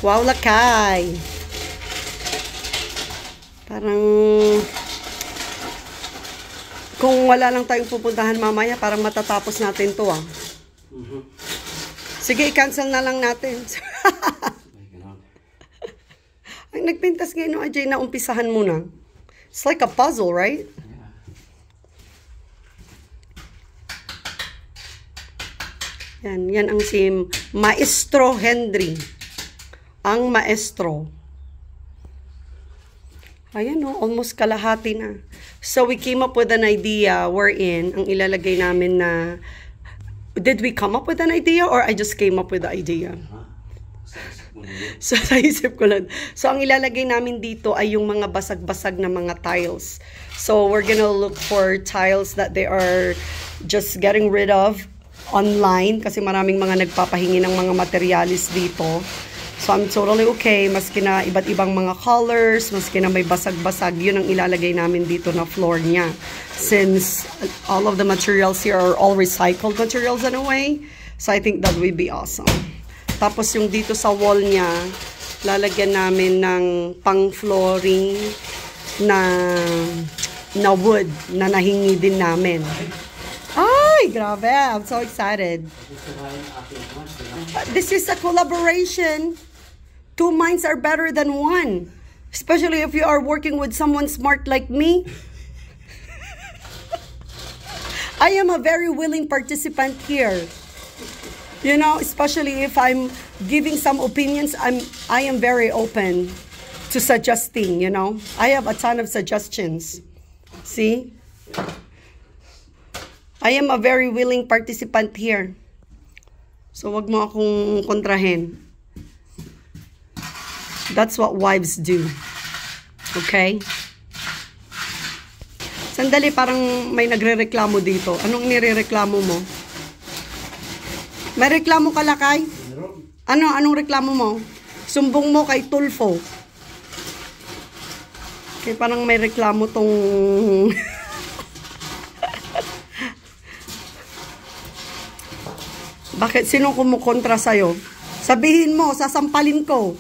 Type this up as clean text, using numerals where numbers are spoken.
Wow, lakay. Parang kung wala lang tayong pupuntahan mamaya, parang matatapos natin to ah. Sige, i-cancel na lang natin. Ang nagpintas ngayon, no, Ajay, na umpisahan muna. It's like a puzzle, right? Yan ang si Maestro Henry. Ang maestro. Ayan, no, almost kalahati na. So, we came up with an idea wherein ang ilalagay namin na... Did we come up with an idea or I just came up with the idea? So, naisip ko lang. So, ang ilalagay namin dito ay yung mga basag-basag na mga tiles. So, we're gonna look for tiles that they are just getting rid of online kasi maraming mga nagpapahingi ng mga materialis dito. So, I'm totally okay. Maski na iba't ibang mga colors, maski na may basag-basag, yun ang ilalagay namin dito na floor niya. Since all of the materials here are all recycled materials in a way. So, I think that would be awesome. Tapos, yung dito sa wall niya, lalagyan namin ng pang-flooring na wood na nahingi din namin. Ay, grabe. I'm so excited. This is a collaboration. 2 minds are better than 1. Especially if you are working with someone smart like me. I am a very willing participant here. You know, especially if I'm giving some opinions, I am very open to suggesting, you know. I have a ton of suggestions. See? I am a very willing participant here. So, wag mo akong kontrahin. That's what wives do. Okay? Sandali, parang may nagre-reklamo dito. Anong nire-reklamo mo? May reklamo ka, Lakay? Anong reklamo mo? Sumbong mo kay Tulfo. Okay, parang may reklamo tong... Bakit? Sino kumukontra sa'yo? Sabihin mo, sasampalin ko.